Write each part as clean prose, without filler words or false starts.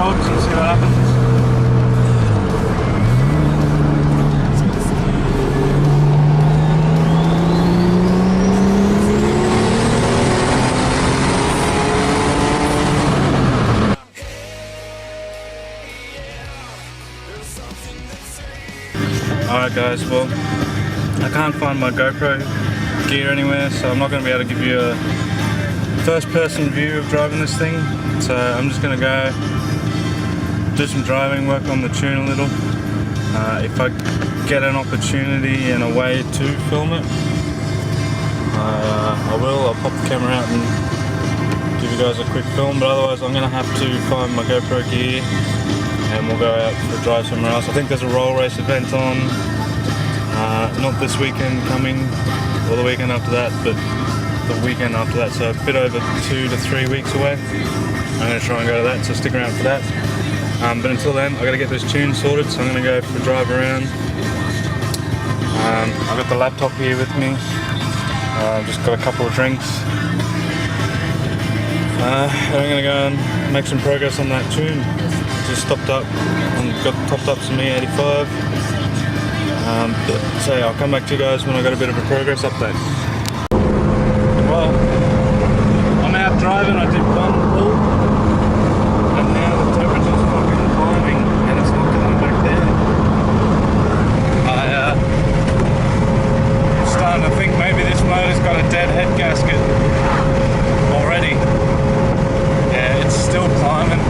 cogs and see what happens. Alright guys, well, I can't find my GoPro gear anywhere, so I'm not going to be able to give you a first person view of driving this thing. So I'm just going to go do some driving, work on the tune a little. If I get an opportunity and a way to film it, I will. I'll pop the camera out and give you guys a quick film, but otherwise I'm going to have to find my GoPro gear and we'll go out for a drive somewhere else. I think there's a roll race event on, not this weekend coming, or the weekend after that, but the weekend after that, so a bit over 2 to 3 weeks away. I'm going to try and go to that, so stick around for that. But until then, I've got to get this tune sorted, so I'm going to go for a drive around. I've got the laptop here with me, just got a couple of drinks. I'm going to go and make some progress on that tune. Just stopped up and got topped up some E85. So yeah, I'll come back to you guys when I got a bit of a progress update. Well, I'm out driving. I did one pull, and now the temperature's fucking climbing, and it's not coming back down. I'm starting to think maybe this motor's got a dead head gasket already. Yeah, it's still climbing.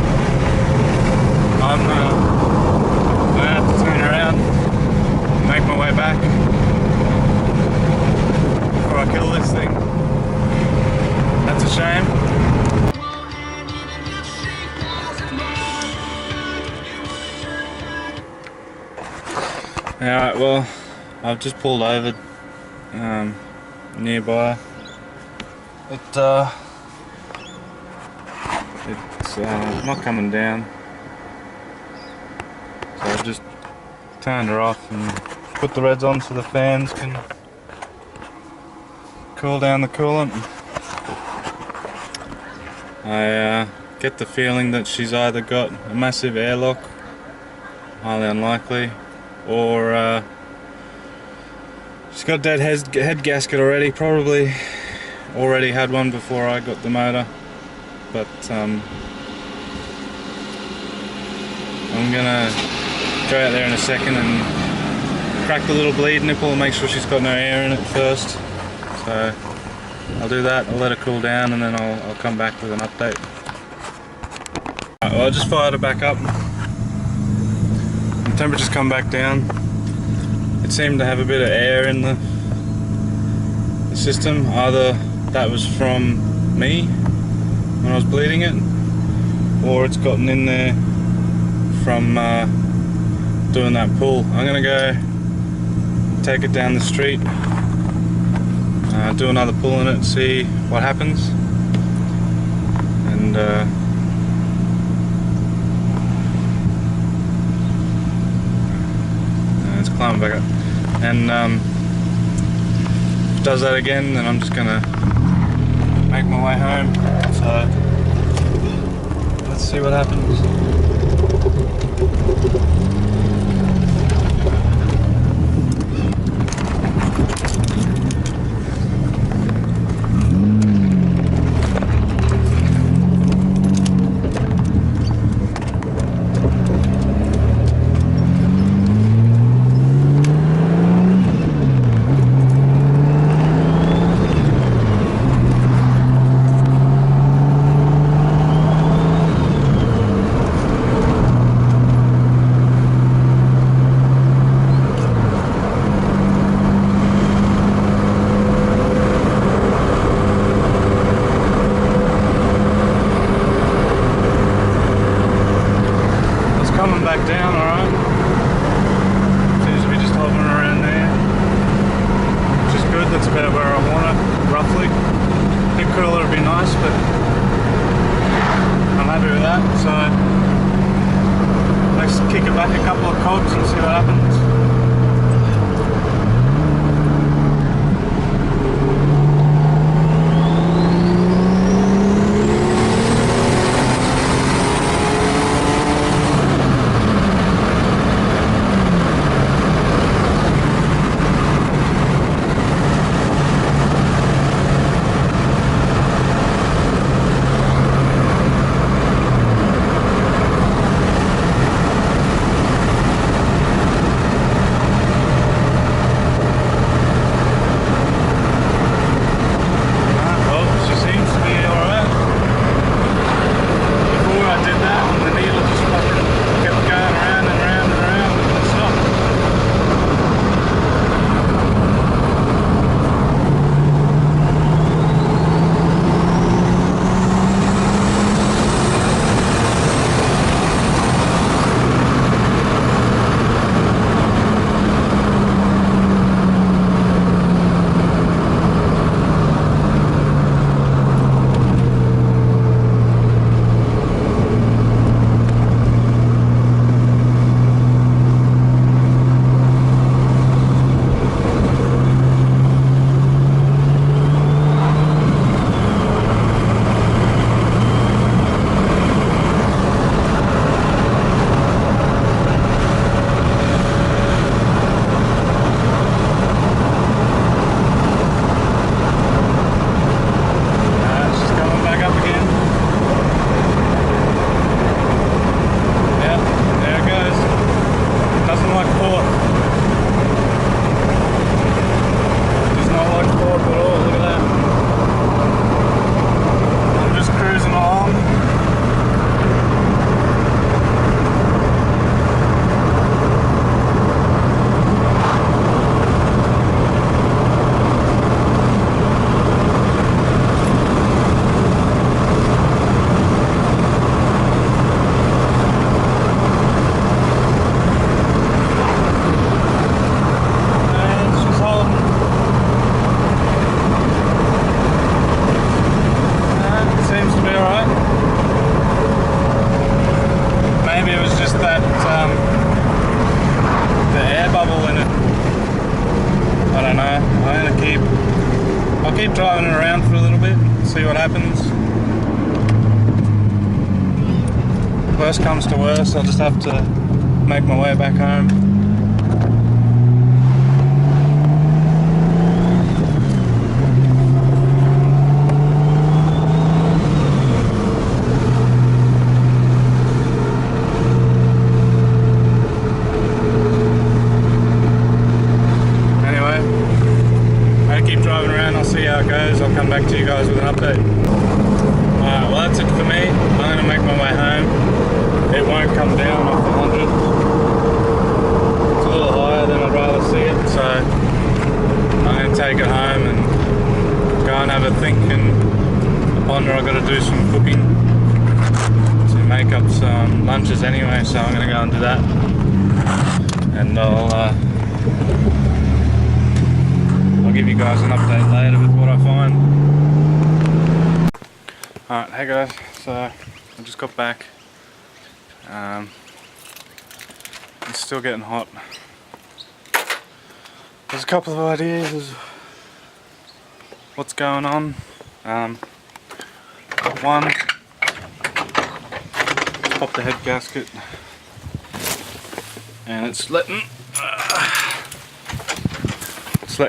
I'm gonna have to turn around, make my way back before I kill this thing. That's a shame. Alright, well, I've just pulled over nearby. It's not coming down. So I've just turned her off and put the reds on so the fans can cool down the coolant. I get the feeling that she's either got a massive airlock, highly unlikely, or she's got a dead head gasket already, probably already had one before I got the motor. But I'm gonna go out there in a second and crack the little bleed nipple and make sure she's got no air in it first. So I'll do that, I'll let her cool down, and then I'll come back with an update. Right, well, I just fired her back up. The temperature's come back down. It seemed to have a bit of air in the system. Either that was from me when I was bleeding it, or it's gotten in there from doing that pull. I'm gonna go take it down the street, do another pull in it, see what happens, and it's climbing back up. And if it does that again, then I'm just gonna make my way home. So let's see what happens. Back down, alright. Seems to be just hovering around there, which is good. That's about where I want it, roughly. I think cooler would be nice, but I'm happy with that. So let's kick it back a couple of cogs and see what happens. keep driving it around for a little bit, see what happens. Worst comes to worst, I'll just have to make my way back home. I'll come back to you guys with an update. Alright, well that's it for me. I'm going to make my way home. It won't come down off the 100. It's a little higher than I'd rather see it, so I'm going to take it home and go and have a think and ponder. I've got to do some cooking to make up some lunches anyway, so I'm going to go and do that. And I'll give you guys an update later with what I find. Alright, hey guys, so I just got back. It's still getting hot. There's a couple of ideas of what's going on. One, pop the head gasket and it's letting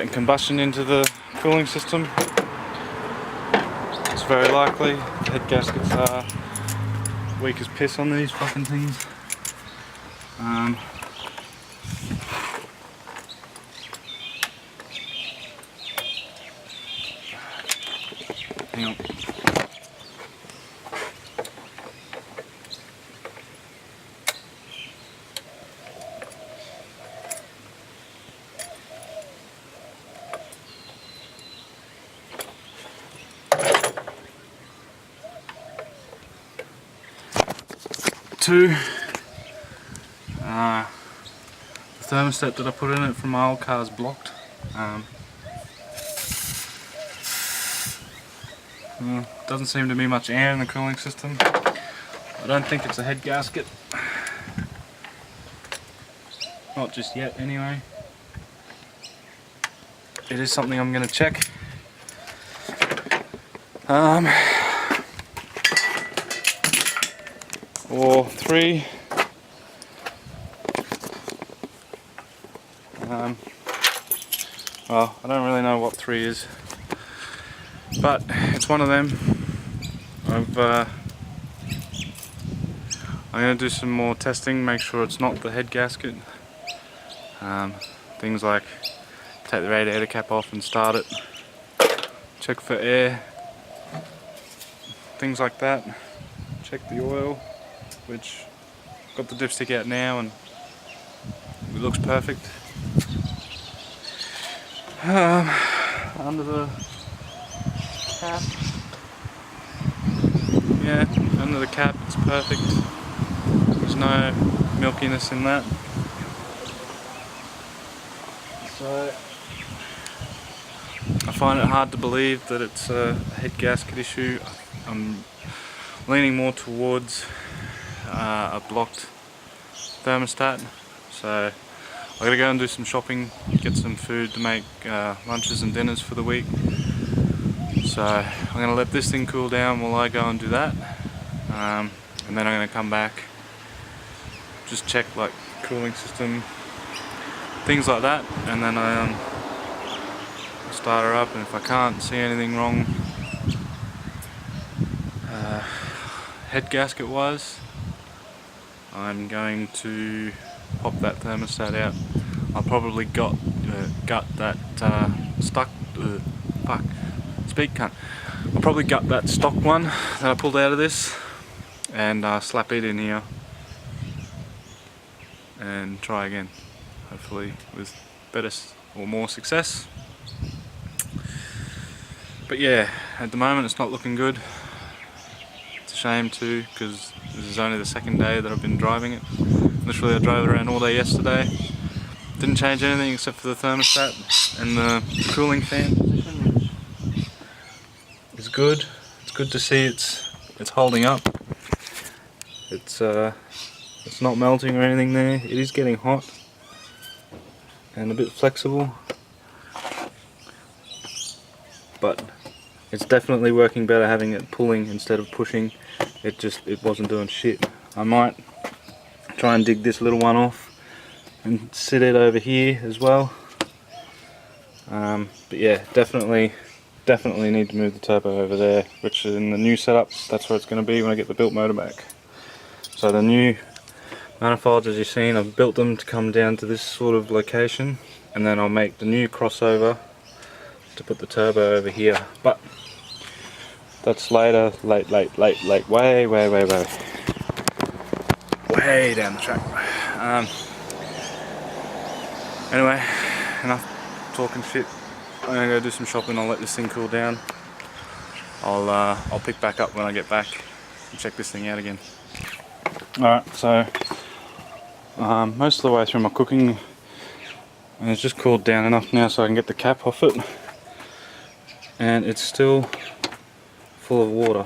combustion into the cooling system. It's very likely. The head gaskets are weak as piss on these fucking things. Hang on. Two, the thermostat that I put in it from my old car is blocked. Doesn't seem to be much air in the cooling system. I don't think it's a head gasket. Not just yet anyway. It is something I'm going to check. Or three, well, I don't really know what three is, but it's one of them. I'm going to do some more testing, make sure it's not the head gasket. Things like take the radiator cap off and start it, check for air, things like that, check the oil, which I've got the dipstick out now and it looks perfect. Under the cap, yeah, under the cap it's perfect. There's no milkiness in that. So I find it hard to believe that it's a head gasket issue. I'm leaning more towards a blocked thermostat, so I gotta go and do some shopping, get some food to make lunches and dinners for the week. So I'm gonna let this thing cool down while I go and do that, and then I'm gonna come back, just check like cooling system, things like that, and then I start her up. And if I can't see anything wrong head gasket wise, I'm going to pop that thermostat out. I'll probably gut that I'll probably gut that stock one that I pulled out of this and slap it in here and try again, hopefully with better or more success. But yeah, at the moment it's not looking good. It's a shame too, because this is only the second day that I've been driving it. Literally I drove it around all day yesterday. Didn't change anything except for the thermostat and the cooling fan position, which is good. It's good to see it's holding up. It's not melting or anything there. It is getting hot and a bit flexible. but it's definitely working better having it pulling instead of pushing. It wasn't doing shit. I might try and dig this little one off and sit it over here as well. But yeah, definitely need to move the turbo over there, which is in the new setup. That's where it's going to be when I get the built motor back. So the new manifolds, as you've seen, I've built them to come down to this sort of location, and then I'll make the new crossover to put the turbo over here. But that's later, late, way down the track. Anyway, enough talking shit. I'm gonna go do some shopping. I'll let this thing cool down. I'll pick back up when I get back and check this thing out again. Alright, so most of the way through my cooking, and it's just cooled down enough now so I can get the cap off it, and it's still full of water.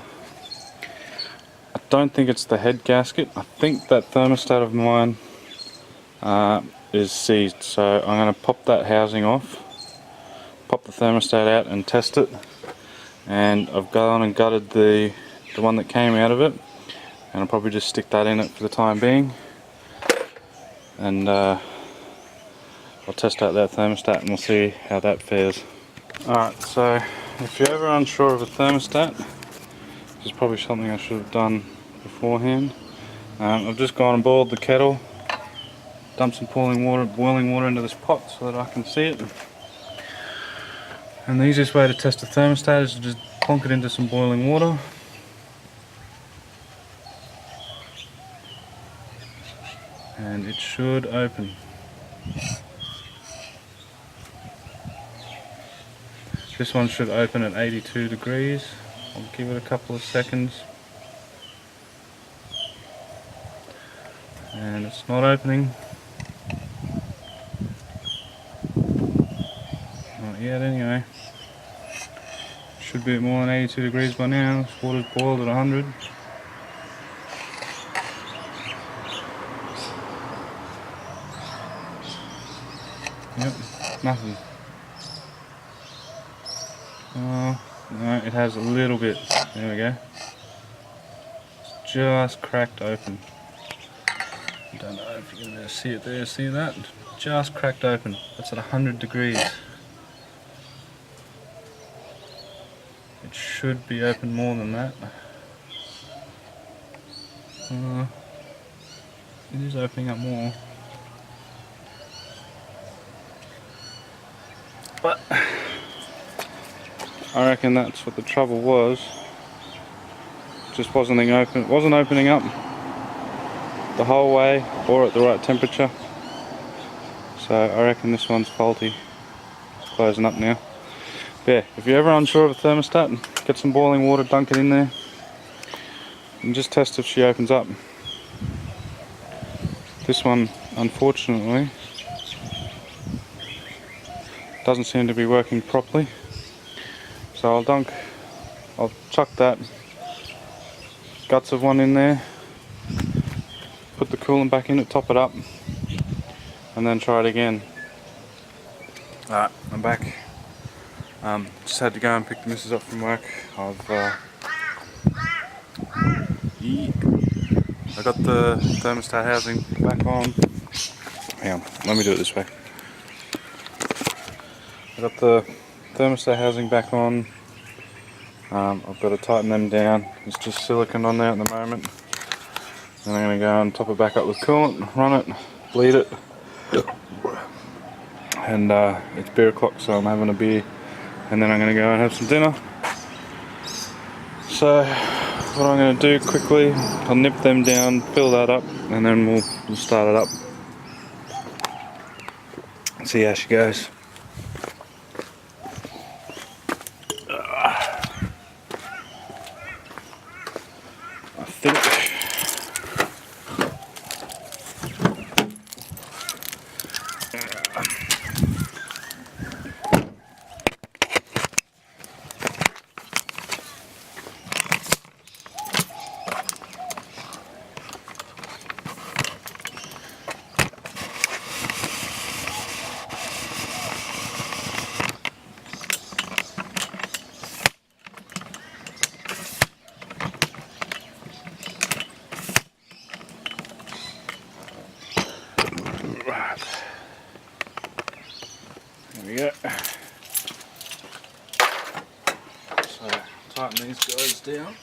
I don't think it's the head gasket. I think that thermostat of mine is seized, so I'm going to pop that housing off, pop the thermostat out and test it. And I've gone and gutted the one that came out of it, and I'll probably just stick that in it for the time being, and I'll test out that thermostat and we'll see how that fares. Alright, so if you're ever unsure of a thermostat, this is probably something I should have done beforehand. I've just gone and boiled the kettle, dumped some boiling water into this pot so that I can see it. And the easiest way to test a thermostat is to just plonk it into some boiling water. And it should open. This one should open at 82 degrees. I'll give it a couple of seconds. And it's not opening. Not yet anyway. Should be at more than 82 degrees by now. This water's boiled at 100. Yep, nothing. Oh, no, it has a little bit. There we go. It's just cracked open. I don't know if you can see it there, see that? Just cracked open. That's at 100 degrees. It should be open more than that. It is opening up more. But I reckon that's what the trouble was. Just wasn't opening up the whole way or at the right temperature. So I reckon this one's faulty. It's closing up now. But yeah, if you're ever unsure of a thermostat, get some boiling water, dunk it in there, and just test if she opens up. This one, unfortunately, doesn't seem to be working properly. So I'll chuck that guts of one in there, put the coolant back in it, top it up, and then try it again. Alright, I'm back. Just had to go and pick the missus up from work. I got the thermostat housing back on. Hang on, let me do it this way. I got the thermostat housing back on. I've got to tighten them down. It's just silicone on there at the moment. Then I'm going to go and top it back up with coolant, run it, bleed it. And it's beer o'clock, so I'm having a beer. And then I'm going to go and have some dinner. So what I'm going to do quickly, I'll nip them down, fill that up, and then we'll start it up. See how she goes. I think Right. There we go. So tighten these guys down.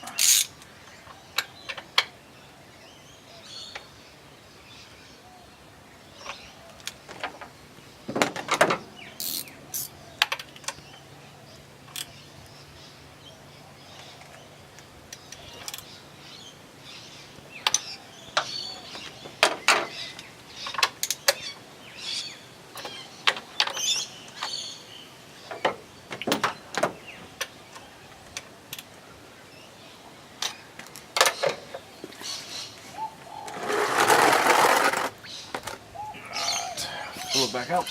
Pull it back up.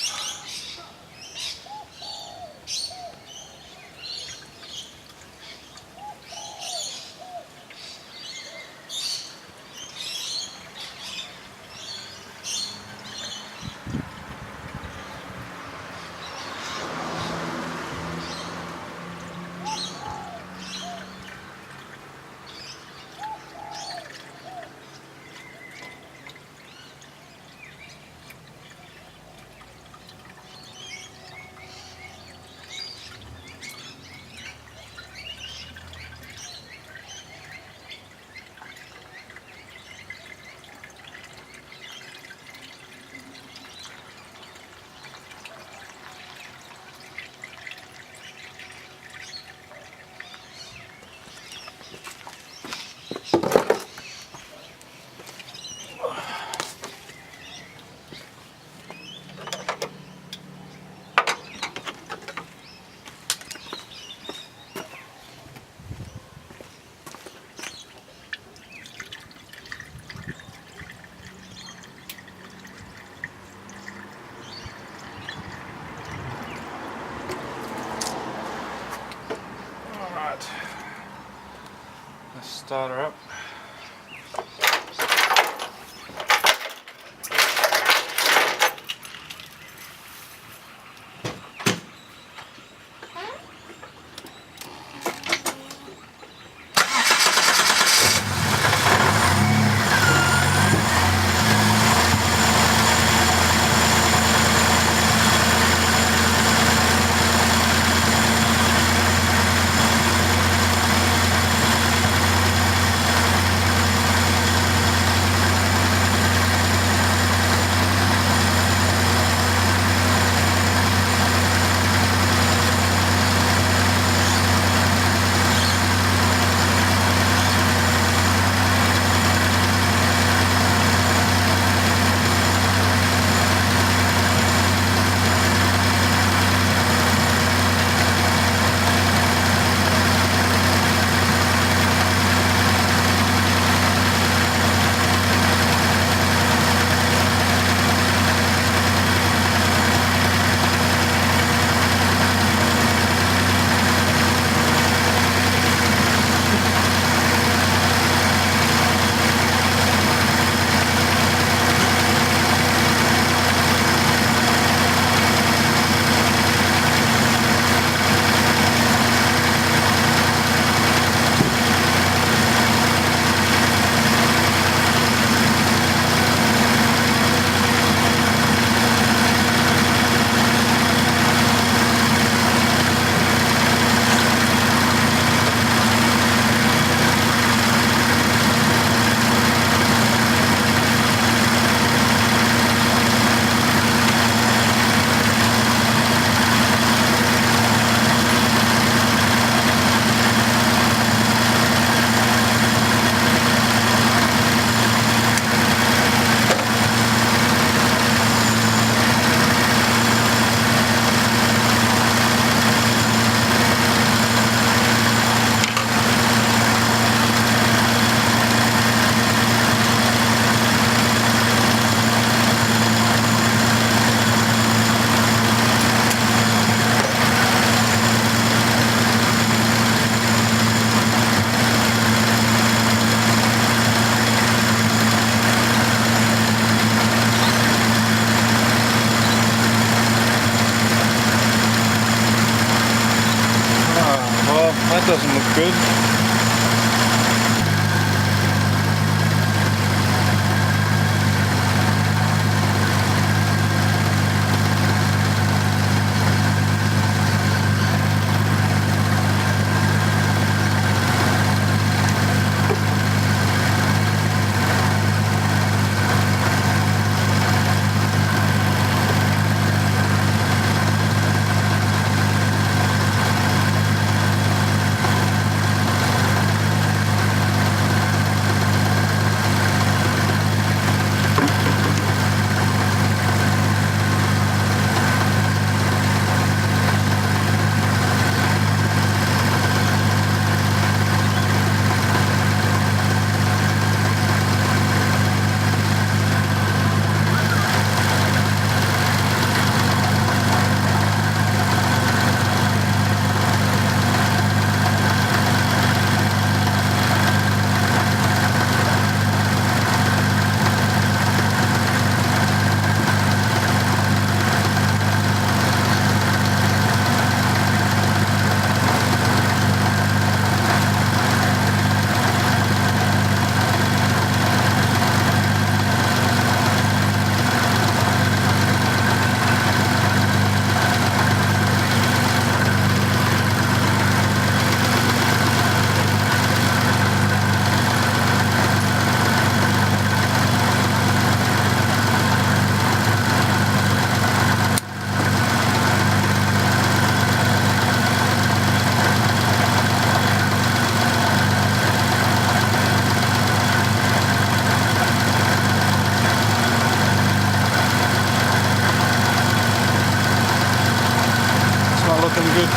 Let's start her up. That doesn't look good.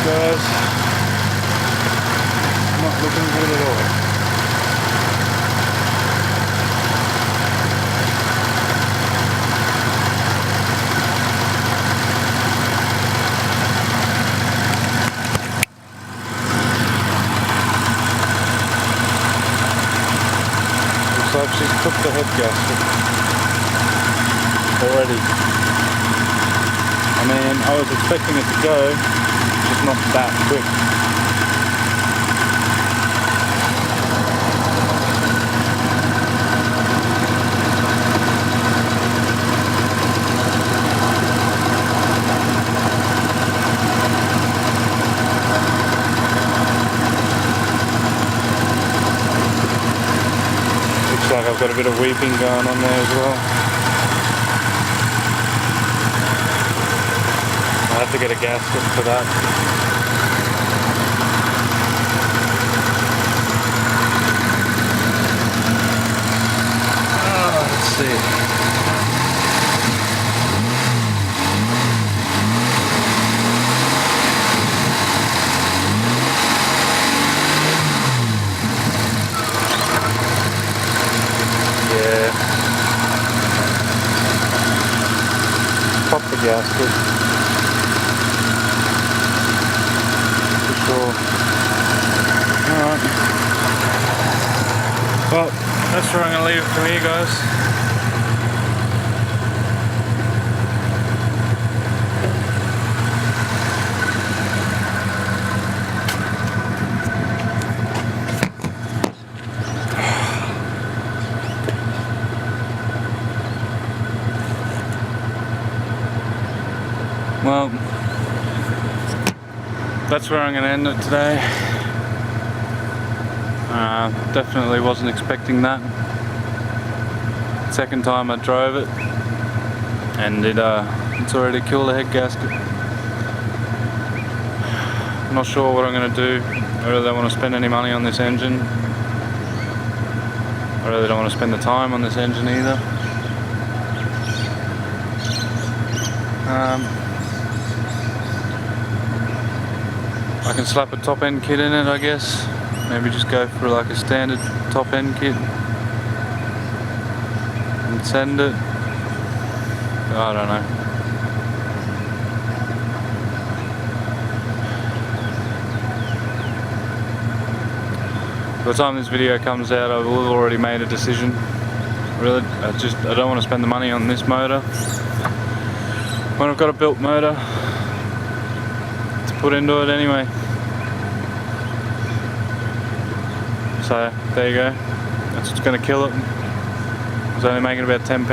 guys. Not looking good at all. Looks like she's took the head gasket already. I mean, I was expecting it to go, just not that quick. Looks like I've got a bit of weeping going on there as well. I have to get a gasket for that. Oh, let's see. Yeah. Pop the gasket. Alright. Well, that's where I'm going to leave it from here, guys. Well, that's where I'm going to end it today. Definitely wasn't expecting that. Second time I drove it, and it's already killed the head gasket. I'm not sure what I'm going to do. I really don't want to spend any money on this engine. I really don't want to spend the time on this engine either. I can slap a top end kit in it, I guess. Maybe just go for like a standard top end kit and send it. I don't know. By the time this video comes out, I will have already made a decision. Really, I don't want to spend the money on this motor when I've got a built motor to put into it anyway. So there you go, that's what's going to kill it. I was only making about £10.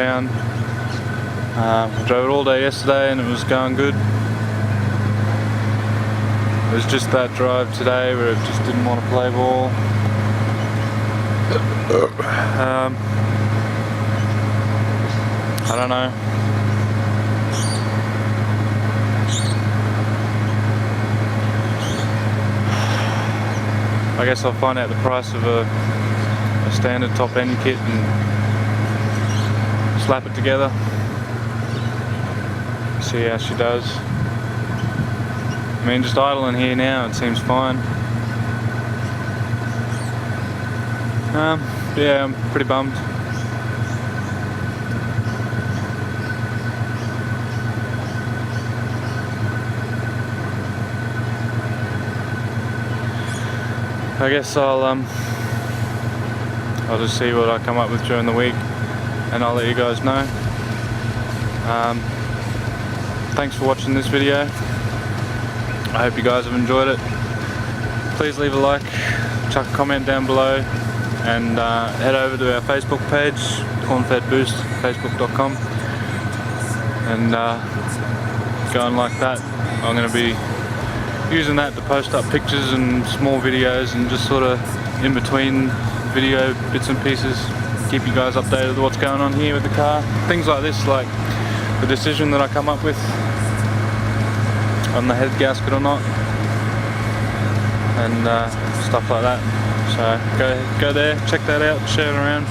I drove it all day yesterday and it was going good. It was just that drive today where it just didn't want to play ball. I don't know. I guess I'll find out the price of a standard top end kit and slap it together. See how she does. I mean, just idling here now, it seems fine. Yeah, I'm pretty bummed. I guess I'll just see what I come up with during the week, and I'll let you guys know. Thanks for watching this video. I hope you guys have enjoyed it. Please leave a like, chuck a comment down below, and head over to our Facebook page, cornfedboost, facebook.com, and go and like that. I'm going to be using that to post up pictures and small videos, and just sort of in between video bits and pieces, keep you guys updated with what's going on here with the car. Things like this, like the decision that I come up with on the head gasket or not, and stuff like that. So go there, check that out, share it around.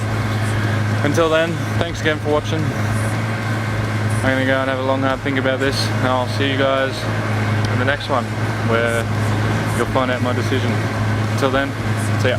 Until then, thanks again for watching. I'm going to go and have a long hard think about this, and I'll see you guys in the next one, where you'll find out my decision. Until then, see ya.